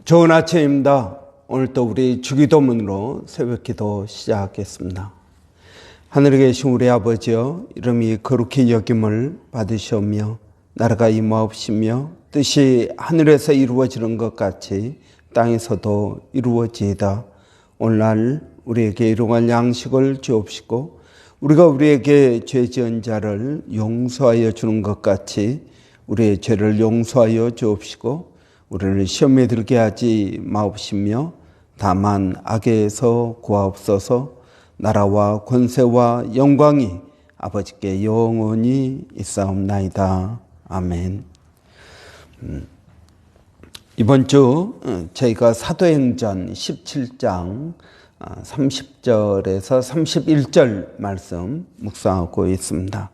좋은 아침입니다. 오늘 또 우리 주기도문으로 새벽기도 시작하겠습니다. 하늘에 계신 우리 아버지여, 이름이 거룩히 여김을 받으시오며 나라가 임하옵시며 뜻이 하늘에서 이루어지는 것 같이 땅에서도 이루어지이다. 오늘날 우리에게 일용할 양식을 주옵시고 우리가 우리에게 죄 지은 자를 용서하여 주는 것 같이 우리의 죄를 용서하여 주옵시고 우리를 시험에 들게 하지 마옵시며 다만 악에서 구하옵소서. 나라와 권세와 영광이 아버지께 영원히 있사옵나이다. 아멘. 이번 주 저희가 사도행전 17장 30절에서 31절 말씀 묵상하고 있습니다.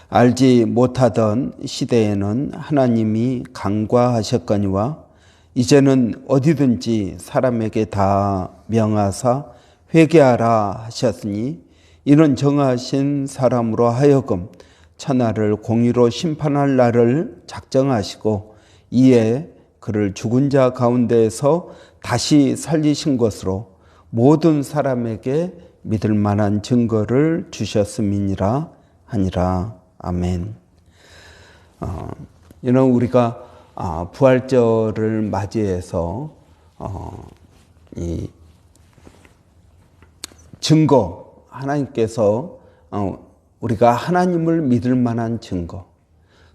알지 못하던 시대에는 하나님이 간과하셨거니와 이제는 어디든지 사람에게 다 명하사 회개하라 하셨으니 이는 정하신 사람으로 하여금 천하를 공의로 심판할 날을 작정하시고 이에 그를 죽은 자 가운데에서 다시 살리신 것으로 모든 사람에게 믿을 만한 증거를 주셨음이니라 하니라. 아멘. 이는 우리가 부활절을 맞이해서 이 증거, 하나님께서 우리가 하나님을 믿을 만한 증거,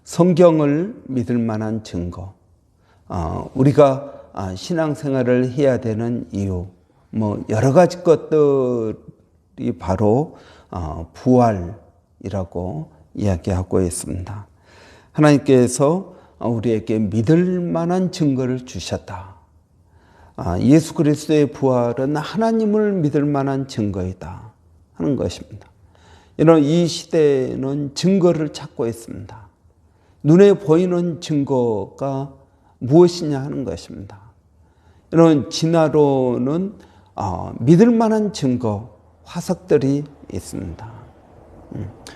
성경을 믿을 만한 증거, 우리가 신앙생활을 해야 되는 이유, 여러 가지 것들이 바로 부활이라고 이야기하고 있습니다. 하나님께서 우리에게 믿을 만한 증거를 주셨다. 예수 그리스도의 부활은 하나님을 믿을 만한 증거이다 하는 것입니다. 이런 이 시대에는 증거를 찾고 있습니다. 눈에 보이는 증거가 무엇이냐 하는 것입니다. 이런 진화론은 믿을 만한 증거, 화석들이 있습니다.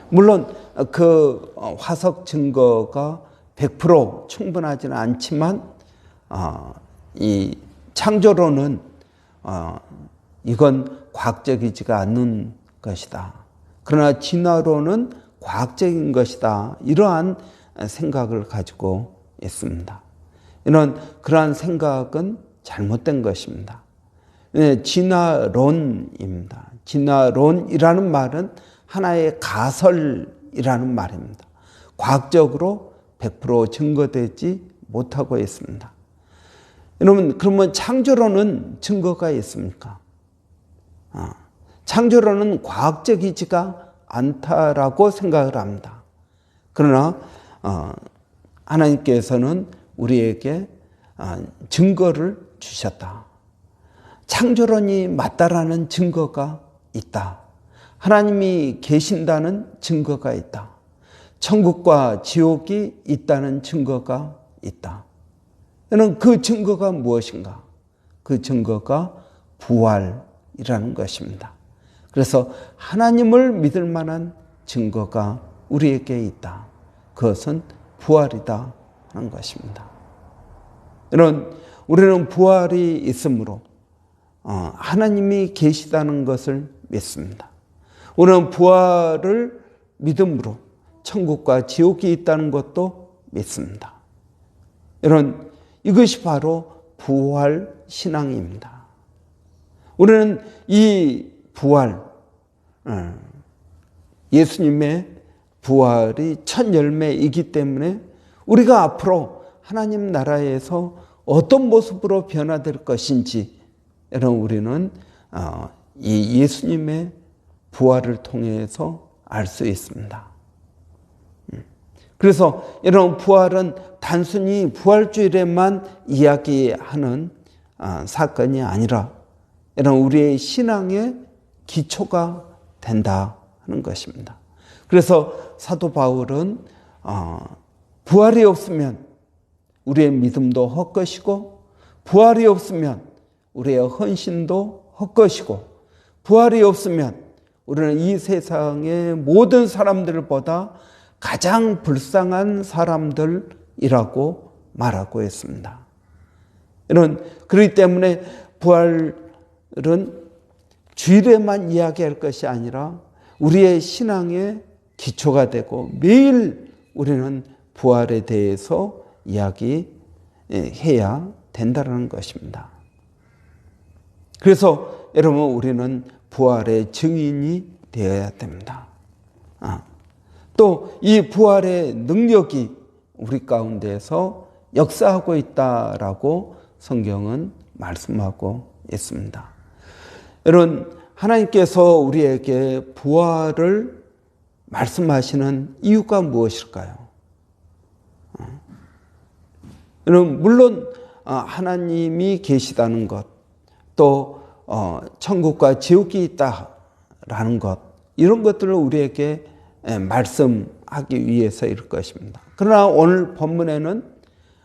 물론 그 화석 증거가 100% 충분하지는 않지만 이 창조론은 이건 과학적이지가 않는 것이다. 그러나 진화론은 과학적인 것이다. 이러한 생각을 가지고 있습니다. 그러한 생각은 잘못된 것입니다. 진화론입니다. 진화론이라는 말은 하나의 가설이라는 말입니다. 과학적으로 100% 증거되지 못하고 있습니다. 여러분, 그러면 창조론은 증거가 있습니까? 창조론은 과학적이지가 않다라고 생각을 합니다. 그러나 하나님께서는 우리에게 증거를 주셨다. 창조론이 맞다라는 증거가 있다. 하나님이 계신다는 증거가 있다. 천국과 지옥이 있다는 증거가 있다. 그 증거가 무엇인가? 그 증거가 부활이라는 것입니다. 그래서 하나님을 믿을 만한 증거가 우리에게 있다. 그것은 부활이다 하는 것입니다. 우리는 부활이 있으므로 하나님이 계시다는 것을 믿습니다. 우리는 부활을 믿음으로 천국과 지옥이 있다는 것도 믿습니다. 이것이 바로 부활 신앙입니다. 우리는 이 부활, 예수님의 부활이 첫 열매이기 때문에 우리가 앞으로 하나님 나라에서 어떤 모습으로 변화될 것인지 우리는 이 예수님의 부활을 통해서 알 수 있습니다. 그래서 여러분, 부활은 단순히 부활주일에만 이야기하는 사건이 아니라 여러분, 우리의 신앙의 기초가 된다 하는 것입니다. 그래서 사도 바울은 부활이 없으면 우리의 믿음도 헛것이고 부활이 없으면 우리의 헌신도 헛것이고 부활이 없으면 우리는 이 세상의 모든 사람들보다 가장 불쌍한 사람들이라고 말하고 있습니다. 그렇기 때문에 부활은 주일에만 이야기할 것이 아니라 우리의 신앙의 기초가 되고 매일 우리는 부활에 대해서 이야기해야 된다는 것입니다. 그래서 여러분, 우리는 부활의 증인이 되어야 됩니다. 또 이 부활의 능력이 우리 가운데서 역사하고 있다라고 성경은 말씀하고 있습니다. 여러분, 하나님께서 우리에게 부활을 말씀하시는 이유가 무엇일까요? 여러분, 물론 하나님이 계시다는 것, 또 천국과 지옥이 있다라는 것, 이런 것들을 우리에게 말씀하기 위해서일 것입니다. 그러나 오늘 본문에는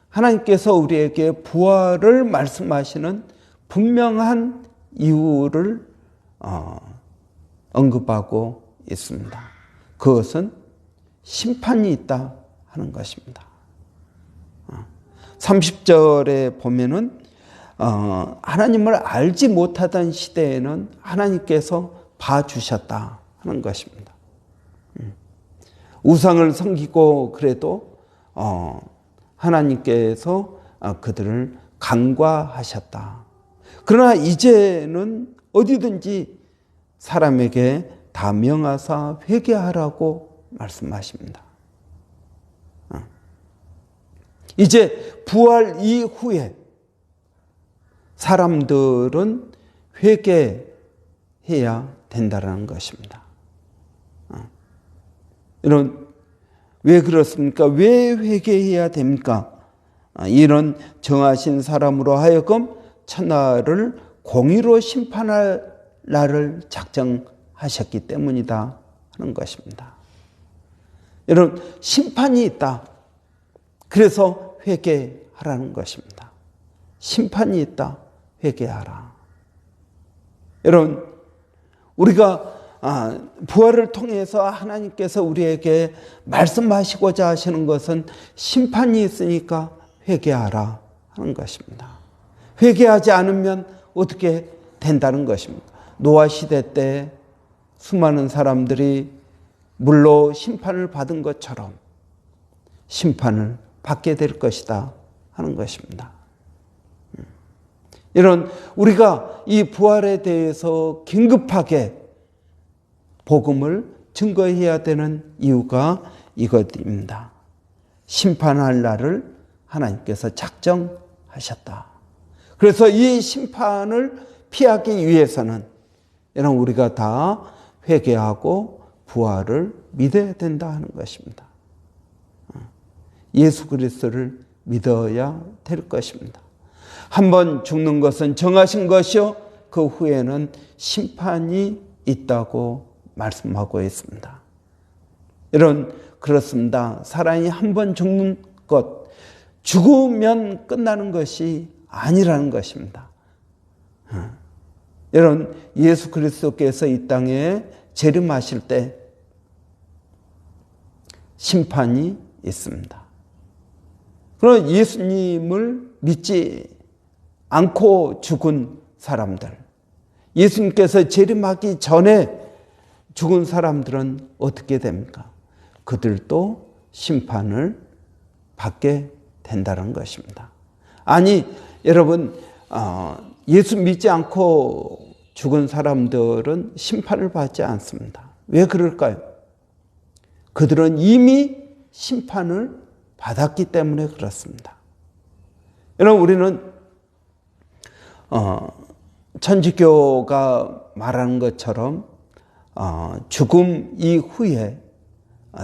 하나님께서 우리에게 부활을 말씀하시는 분명한 이유를 언급하고 있습니다. 그것은 심판이 있다 하는 것입니다. 30절에 보면은 하나님을 알지 못하던 시대에는 하나님께서 봐주셨다 하는 것입니다. 우상을 섬기고 그래도 하나님께서 그들을 간과하셨다. 그러나 이제는 어디든지 사람에게 다 명하사 회개하라고 말씀하십니다. 이제 부활 이후에 사람들은 회개해야 된다는 것입니다. 이런, 왜 그렇습니까? 왜 회개해야 됩니까? 이런 정하신 사람으로 하여금 천하를 공의로 심판할 날을 작정하셨기 때문이다 하는 것입니다. 여러분, 심판이 있다. 그래서 회개하라는 것입니다. 심판이 있다. 회개하라. 여러분, 우리가 부활을 통해서 하나님께서 우리에게 말씀하시고자 하시는 것은 심판이 있으니까 회개하라 하는 것입니다. 회개하지 않으면 어떻게 된다는 것입니까? 노아 시대 때 수많은 사람들이 물로 심판을 받은 것처럼 심판을 받게 될 것이다 하는 것입니다. 이런, 우리가 이 부활에 대해서 긴급하게 복음을 증거해야 되는 이유가 이것입니다. 심판할 날을 하나님께서 작정하셨다. 그래서 이 심판을 피하기 위해서는 여러분, 우리가 다 회개하고 부활을 믿어야 된다 하는 것입니다. 예수 그리스도를 믿어야 될 것입니다. 한번 죽는 것은 정하신 것이요, 그 후에는 심판이 있다고 말씀하고 있습니다. 여러분, 그렇습니다. 사람이 한 번 죽는 것, 죽으면 끝나는 것이 아니라는 것입니다. 여러분, 예수 그리스도께서 이 땅에 재림하실 때 심판이 있습니다. 그럼 예수님을 믿지 않고 죽은 사람들, 예수님께서 재림하기 전에 죽은 사람들은 어떻게 됩니까? 그들도 심판을 받게 된다는 것입니다. 아니, 여러분, 예수 믿지 않고 죽은 사람들은 심판을 받지 않습니다. 왜 그럴까요? 그들은 이미 심판을 받았기 때문에 그렇습니다. 여러분, 우리는 천주교가 말하는 것처럼 죽음 이후에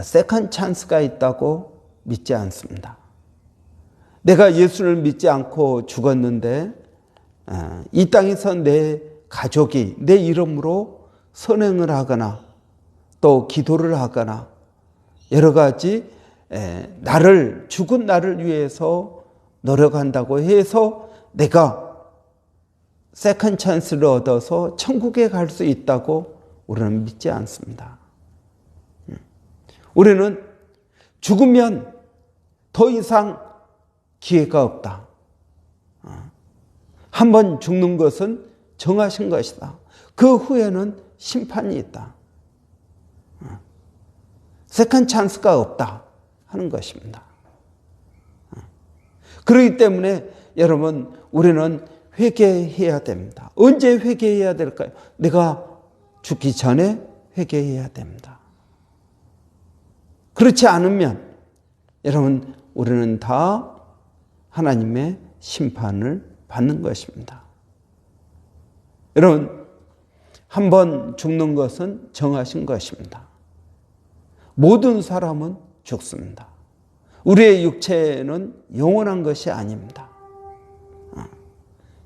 세컨드 찬스가 있다고 믿지 않습니다. 내가 예수를 믿지 않고 죽었는데 이 땅에서 내 가족이 내 이름으로 선행을 하거나 또 기도를 하거나 여러 가지 죽은 나를 위해서 노력한다고 해서 내가 세컨드 찬스를 얻어서 천국에 갈 수 있다고 우리는 믿지 않습니다. 우리는 죽으면 더 이상 기회가 없다. 한번 죽는 것은 정하신 것이다. 그 후에는 심판이 있다. 세컨 찬스가 없다 하는 것입니다. 그렇기 때문에 여러분, 우리는 회개해야 됩니다. 언제 회개해야 될까요? 내가 죽기 전에 회개해야 됩니다. 그렇지 않으면 여러분, 우리는 다 하나님의 심판을 받는 것입니다. 여러분, 한번 죽는 것은 정하신 것입니다. 모든 사람은 죽습니다. 우리의 육체는 영원한 것이 아닙니다.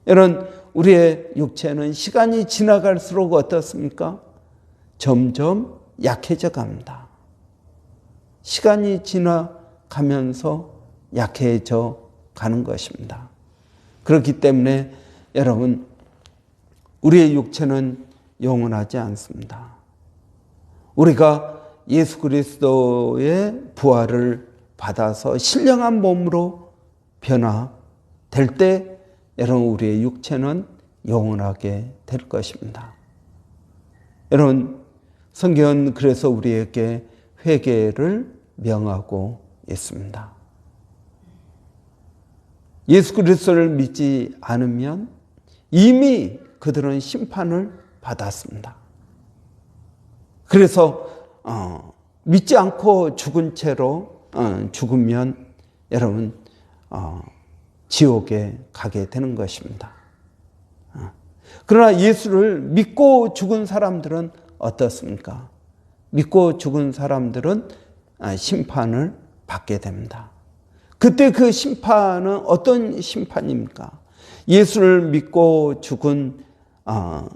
여러분, 우리의 육체는 시간이 지나갈수록 어떻습니까? 점점 약해져 갑니다. 시간이 지나가면서 약해져 가는 것입니다. 그렇기 때문에 여러분, 우리의 육체는 영원하지 않습니다. 우리가 예수 그리스도의 부활을 받아서 신령한 몸으로 변화될 때 여러분, 우리의 육체는 영원하게 될 것입니다. 여러분, 성경은 그래서 우리에게 회개를 명하고 있습니다. 예수 그리스도를 믿지 않으면 이미 그들은 심판을 받았습니다. 그래서 믿지 않고 죽은 채로 죽으면 여러분 지옥에 가게 되는 것입니다. 그러나 예수를 믿고 죽은 사람들은 어떻습니까? 믿고 죽은 사람들은 심판을 받게 됩니다. 그때 그 심판은 어떤 심판입니까? 예수를 믿고 죽은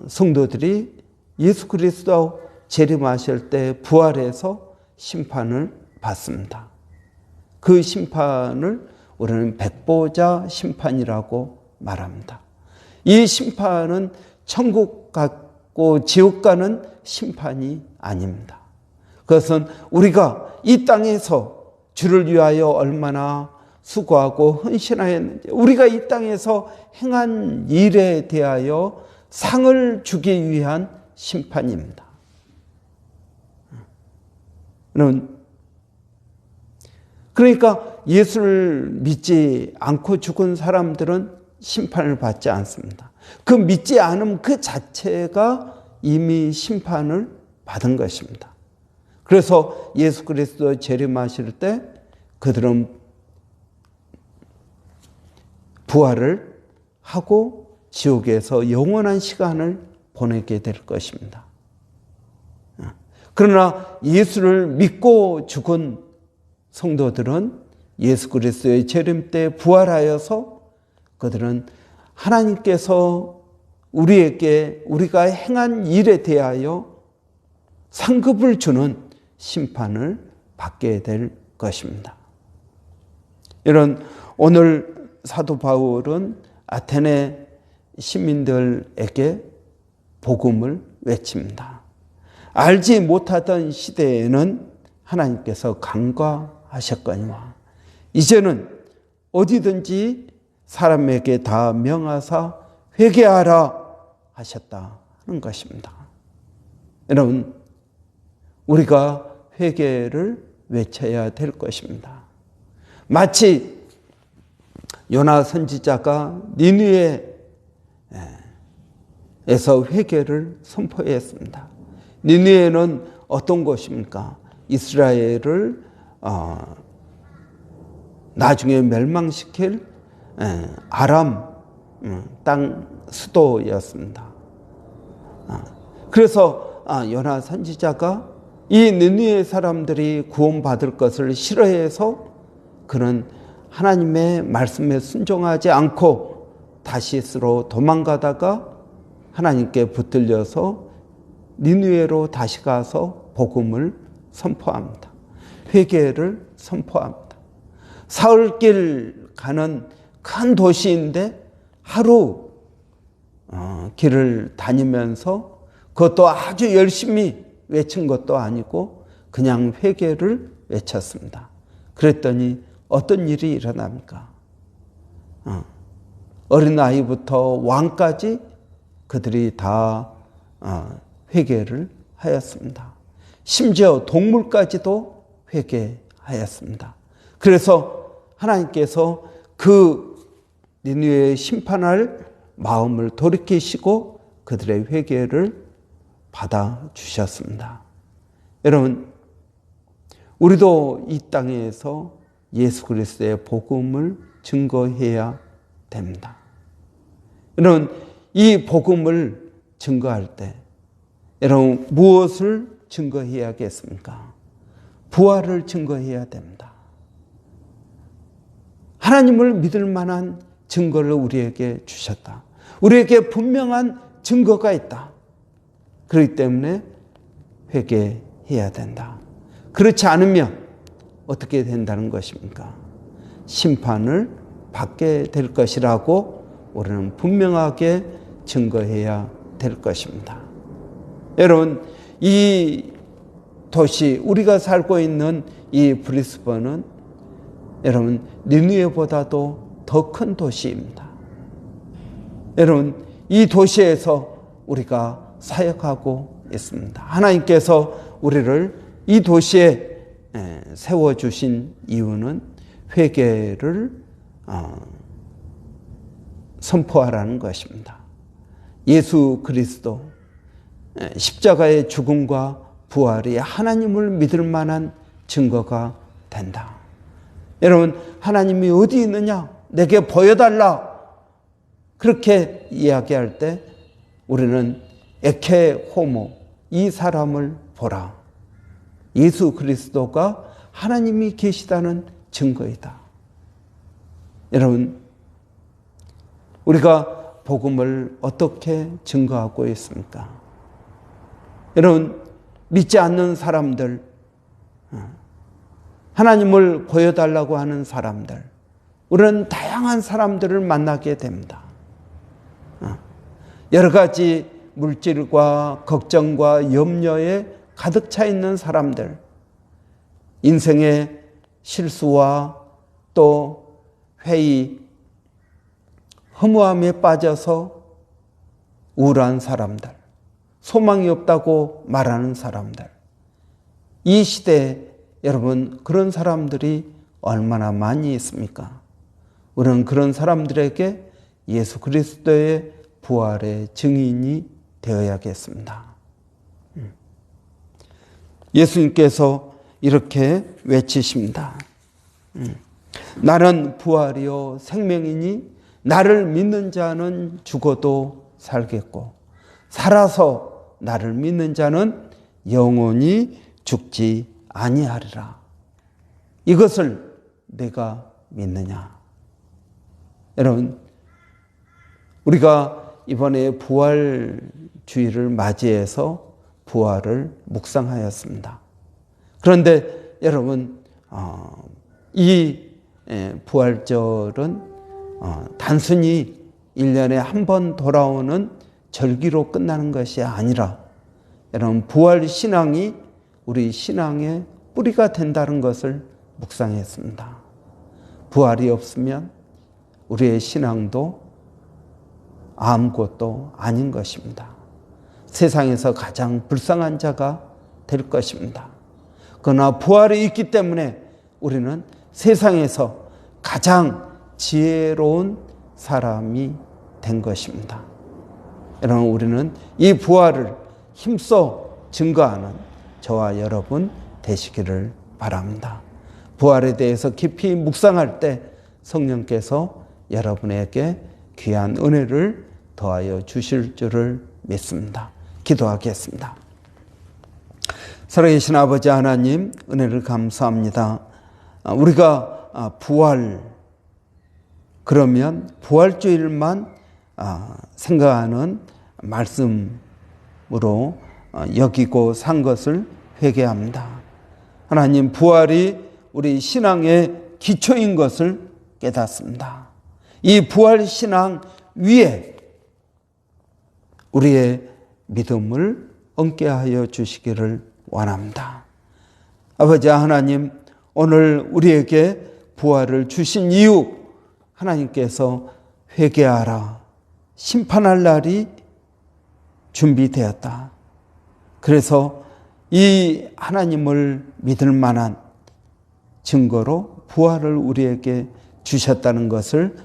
성도들이 예수 그리스도 재림하실 때 부활해서 심판을 받습니다. 그 심판을 우리는 백보자 심판이라고 말합니다. 이 심판은 천국 같고 지옥 가는 심판이 아닙니다. 그것은 우리가 이 땅에서 주를 위하여 얼마나 수고하고 헌신하였는지, 우리가 이 땅에서 행한 일에 대하여 상을 주기 위한 심판입니다. 그러니까 예수를 믿지 않고 죽은 사람들은 심판을 받지 않습니다. 그 믿지 않음 그 자체가 이미 심판을 받은 것입니다. 그래서 예수 그리스도 재림하실 때 그들은 부활을 하고 지옥에서 영원한 시간을 보내게 될 것입니다. 그러나 예수를 믿고 죽은 성도들은 예수 그리스도의 재림 때 부활하여서 그들은 하나님께서 우리에게 우리가 행한 일에 대하여 상급을 주는 심판을 받게 될 것입니다. 이런 오늘 사도 바울은 아테네 시민들에게 복음을 외칩니다. 알지 못하던 시대에는 하나님께서 간과하셨거니와 이제는 어디든지 사람에게 다 명하사 회개하라 하셨다 하는 것입니다. 여러분, 우리가 회개를 외쳐야 될 것입니다. 마치 요나 선지자가 니느웨에서 회개를 선포했습니다. 니느웨는 어떤 곳입니까? 이스라엘을 나중에 멸망시킬 아람 땅 수도였습니다. 그래서 요나 선지자가 이 니느웨 사람들이 구원받을 것을 싫어해서 그는 하나님의 말씀에 순종하지 않고 다시스로 도망가다가 하나님께 붙들려서 니느웨로 다시 가서 복음을 선포합니다. 회개를 선포합니다. 사흘길 가는 큰 도시인데 하루 길을 다니면서 그것도 아주 열심히 외친 것도 아니고 그냥 회개를 외쳤습니다. 그랬더니 어떤 일이 일어납니까? 어린아이부터 왕까지 그들이 다 회개를 하였습니다. 심지어 동물까지도 회개하였습니다. 그래서 하나님께서 그 니느웨에 심판할 마음을 돌이키시고 그들의 회개를 받아주셨습니다. 여러분, 우리도 이 땅에서 예수 그리스도의 복음을 증거해야 됩니다. 여러분, 이 복음을 증거할 때 여러분 무엇을 증거해야겠습니까? 부활을 증거해야 됩니다. 하나님을 믿을 만한 증거를 우리에게 주셨다. 우리에게 분명한 증거가 있다. 그렇기 때문에 회개해야 된다. 그렇지 않으면 어떻게 된다는 것입니까? 심판을 받게 될 것이라고 우리는 분명하게 증거해야 될 것입니다. 여러분, 이 도시, 우리가 살고 있는 이 브리스번은 여러분 니느웨보다도 더 큰 도시입니다. 여러분, 이 도시에서 우리가 사역하고 있습니다. 하나님께서 우리를 이 도시에 세워주신 이유는 회개를 선포하라는 것입니다. 예수 그리스도 십자가의 죽음과 부활이 하나님을 믿을 만한 증거가 된다. 여러분, 하나님이 어디 있느냐? 내게 보여달라. 그렇게 이야기할 때 우리는 에케 호모, 이 사람을 보라. 예수 그리스도가 하나님이 계시다는 증거이다. 여러분, 우리가 복음을 어떻게 증거하고 있습니까? 여러분, 믿지 않는 사람들, 하나님을 보여달라고 하는 사람들, 우리는 다양한 사람들을 만나게 됩니다. 여러 가지 물질과 걱정과 염려에 가득 차 있는 사람들, 인생의 실수와 또 회의, 허무함에 빠져서 우울한 사람들, 소망이 없다고 말하는 사람들, 이 시대에 여러분 그런 사람들이 얼마나 많이 있습니까? 우리는 그런 사람들에게 예수 그리스도의 부활의 증인이 되어야겠습니다. 예수님께서 이렇게 외치십니다. 나는 부활이요 생명이니 나를 믿는 자는 죽어도 살겠고 살아서 나를 믿는 자는 영원히 죽지 아니하리라. 이것을 내가 믿느냐? 여러분, 우리가 이번에 부활주의를 맞이해서 부활을 묵상하였습니다. 그런데 여러분, 이 부활절은 단순히 1년에 한 번 돌아오는 절기로 끝나는 것이 아니라 여러분 부활 신앙이 우리 신앙의 뿌리가 된다는 것을 묵상했습니다. 부활이 없으면 우리의 신앙도 아무것도 아닌 것입니다. 세상에서 가장 불쌍한 자가 될 것입니다. 그러나 부활이 있기 때문에 우리는 세상에서 가장 지혜로운 사람이 된 것입니다. 여러분, 우리는 이 부활을 힘써 증거하는 저와 여러분 되시기를 바랍니다. 부활에 대해서 깊이 묵상할 때 성령께서 여러분에게 귀한 은혜를 더하여 주실 줄을 믿습니다. 기도하겠습니다. 살아계신 아버지 하나님, 은혜를 감사합니다. 우리가 부활, 그러면 부활주일만 생각하는 말씀으로 여기고 산 것을 회개합니다. 하나님, 부활이 우리 신앙의 기초인 것을 깨닫습니다. 이 부활 신앙 위에 우리의 믿음을 얹게 하여 주시기를 원합니다. 아버지 하나님, 오늘 우리에게 부활을 주신 이유, 하나님께서 회개하라. 심판할 날이 준비되었다. 그래서 이 하나님을 믿을 만한 증거로 부활을 우리에게 주셨다는 것을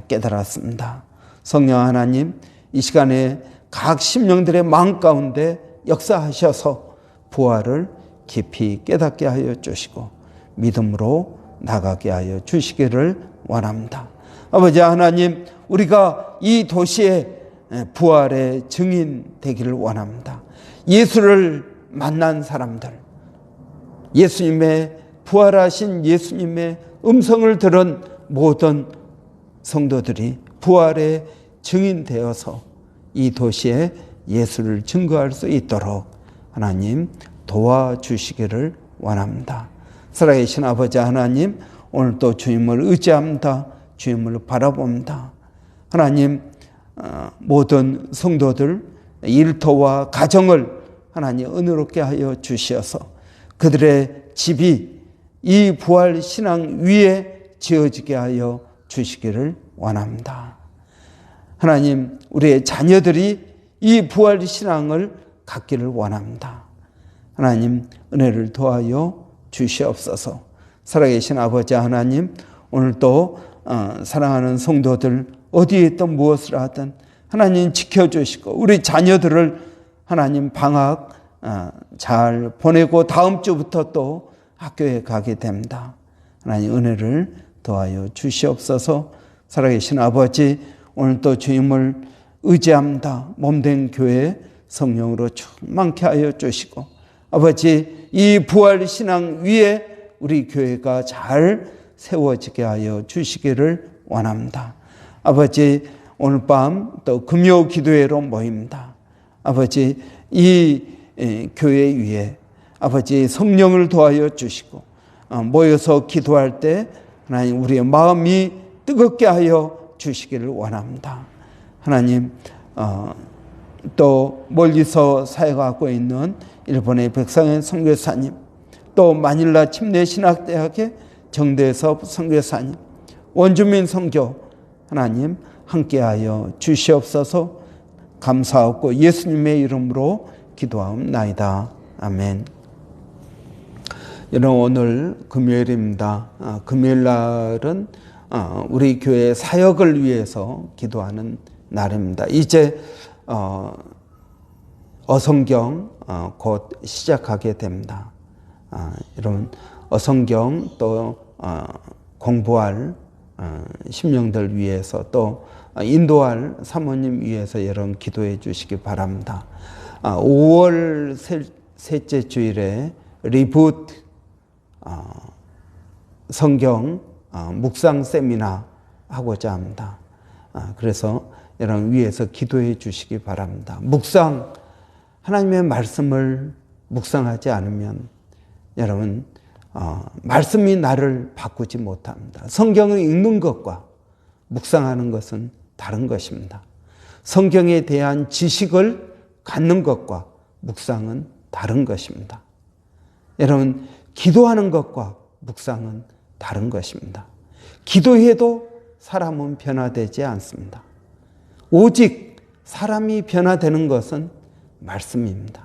깨달았습니다. 성령 하나님, 이 시간에 각 심령들의 마음 가운데 역사하셔서 부활을 깊이 깨닫게 하여 주시고 믿음으로 나가게 하여 주시기를 원합니다. 아버지 하나님, 우리가 이 도시의 부활의 증인 되기를 원합니다. 예수를 만난 사람들, 예수님의 부활하신 예수님의 음성을 들은 모든 성도들이 부활의 증인 되어서 이 도시에 예수를 증거할 수 있도록 하나님 도와주시기를 원합니다. 살아계신 아버지 하나님, 오늘도 주님을 의지합니다. 주님을 바라봅니다. 하나님, 모든 성도들 일터와 가정을 하나님 은혜롭게 하여 주시어서 그들의 집이 이 부활 신앙 위에 지어지게 하여 주시기를 원합니다. 하나님, 우리의 자녀들이 이 부활 신앙을 갖기를 원합니다. 하나님, 은혜를 더하여 주시옵소서. 살아계신 아버지 하나님, 오늘도 사랑하는 성도들 어디에 있든 무엇을 하든 하나님 지켜주시고 우리 자녀들을 하나님 방학 잘 보내고 다음 주부터 또 학교에 가게 됩니다. 하나님 은혜를 더하여 주시옵소서. 살아계신 아버지, 오늘도 주님을 의지합니다. 몸된 교회 성령으로 충만케 하여 주시고 아버지, 이 부활 신앙 위에 우리 교회가 잘 세워지게 하여 주시기를 원합니다. 아버지, 오늘 밤 또 금요 기도회로 모입니다. 아버지, 이 교회 위에 아버지 성령을 도하여 주시고 모여서 기도할 때 하나님 우리의 마음이 뜨겁게 하여 주시기를 원합니다. 하나님, 또 멀리서 사역하고 있는 일본의 백상현 선교사님, 또 마닐라 침례신학대학의 정대섭 선교사님, 원주민 선교 하나님 함께하여 주시옵소서. 감사하고 예수님의 이름으로 기도하옵나이다. 아멘. 여러분, 오늘 금요일입니다. 금요일 날은 우리 교회 사역을 위해서 기도하는 날입니다. 이제 어성경 곧 시작하게 됩니다. 여러분, 어성경 또 공부할 심령들 위해서 또 인도할 사모님 위해서 여러분 기도해 주시기 바랍니다. 5월 셋째 주일에 리부트 성경 묵상 세미나 하고자 합니다. 그래서 여러분 위해서 기도해 주시기 바랍니다. 묵상, 하나님의 말씀을 묵상하지 않으면 여러분 말씀이 나를 바꾸지 못합니다. 성경을 읽는 것과 묵상하는 것은 다른 것입니다. 성경에 대한 지식을 갖는 것과 묵상은 다른 것입니다. 여러분, 기도하는 것과 묵상은 다른 것입니다. 기도해도 사람은 변화되지 않습니다. 오직 사람이 변화되는 것은 말씀입니다.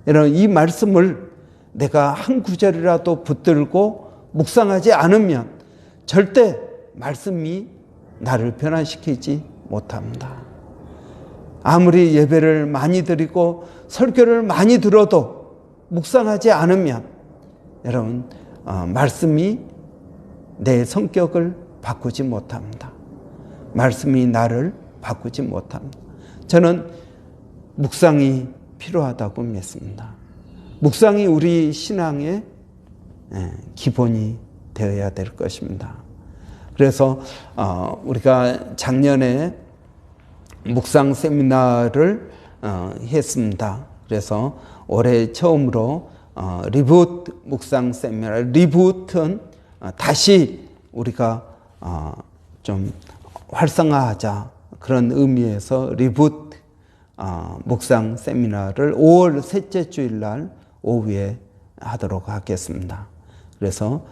여러분, 이 말씀을 내가 한 구절이라도 붙들고 묵상하지 않으면 절대 말씀이 나를 변화시키지 못합니다. 아무리 예배를 많이 드리고 설교를 많이 들어도 묵상하지 않으면 여러분 말씀이 내 성격을 바꾸지 못합니다. 말씀이 나를 바꾸지 못합니다. 저는 묵상이 필요하다고 믿습니다. 묵상이 우리 신앙의 기본이 되어야 될 것입니다. 그래서 우리가 작년에 묵상 세미나를 했습니다. 그래서 올해 처음으로 리부트 묵상 세미나, 리부트는 다시 우리가 좀 활성화하자 그런 의미에서 리부트 묵상 세미나를 5월 셋째 주일날 오후에 하도록 하겠습니다. 그래서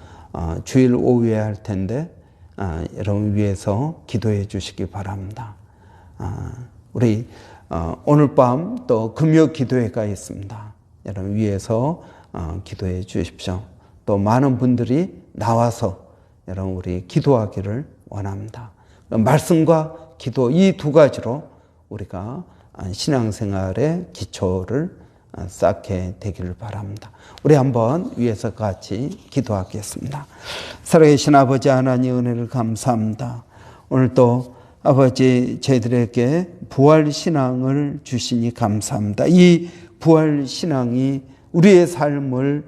주일 오후에 할 텐데 여러분 위해서 기도해 주시기 바랍니다. 우리 오늘 밤 또 금요 기도회가 있습니다. 여러분 위해서 기도해 주십시오. 또 많은 분들이 나와서 여러분 우리 기도하기를 원합니다. 말씀과 기도 이 두 가지로 우리가 신앙생활의 기초를 쌓게 되기를 바랍니다. 우리 한번 위에서 같이 기도하겠습니다. 살아계신 아버지 하나님 은혜를 감사합니다. 오늘 또 아버지 저희들에게 부활신앙을 주시니 감사합니다. 이 부활신앙이 우리의 삶을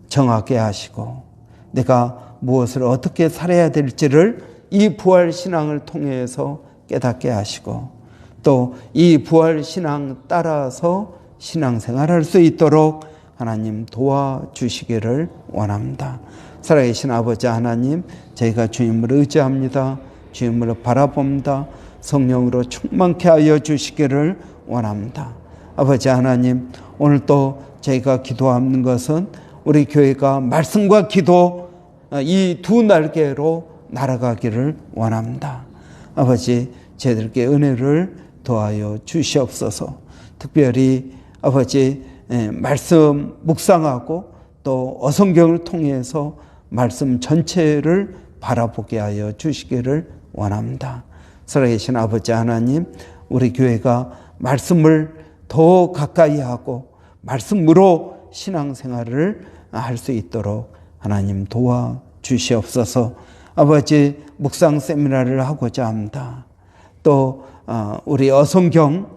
정하게 하시고 내가 무엇을 어떻게 살아야 될지를 이 부활신앙을 통해서 깨닫게 하시고 또 이 부활신앙 따라서 신앙생활할 수 있도록 하나님 도와주시기를 원합니다. 살아계신 아버지 하나님, 저희가 주님을 의지합니다. 주님을 바라봅니다. 성령으로 충만케 하여 주시기를 원합니다. 아버지 하나님, 오늘 또 저희가 기도하는 것은 우리 교회가 말씀과 기도 이 두 날개로 날아가기를 원합니다. 아버지, 저희들께 은혜를 더하여 주시옵소서. 특별히 아버지 말씀 묵상하고 또 어성경을 통해서 말씀 전체를 바라보게 하여 주시기를 원합니다. 살아계신 아버지 하나님, 우리 교회가 말씀을 더 가까이 하고 말씀으로 신앙생활을 할 수 있도록 하나님 도와주시옵소서. 아버지 묵상 세미나를 하고자 합니다. 또 우리 어성경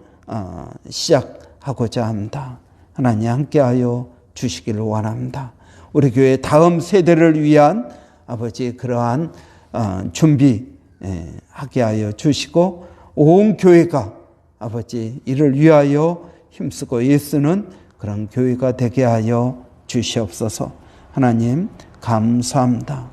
시작하고자 합니다. 하나님 함께하여 주시기를 원합니다. 우리 교회 다음 세대를 위한 아버지 그러한 준비하게 하여 주시고 온 교회가 아버지 이를 위하여 힘쓰고 애쓰는 그런 교회가 되게 하여 주시옵소서. 하나님 감사합니다.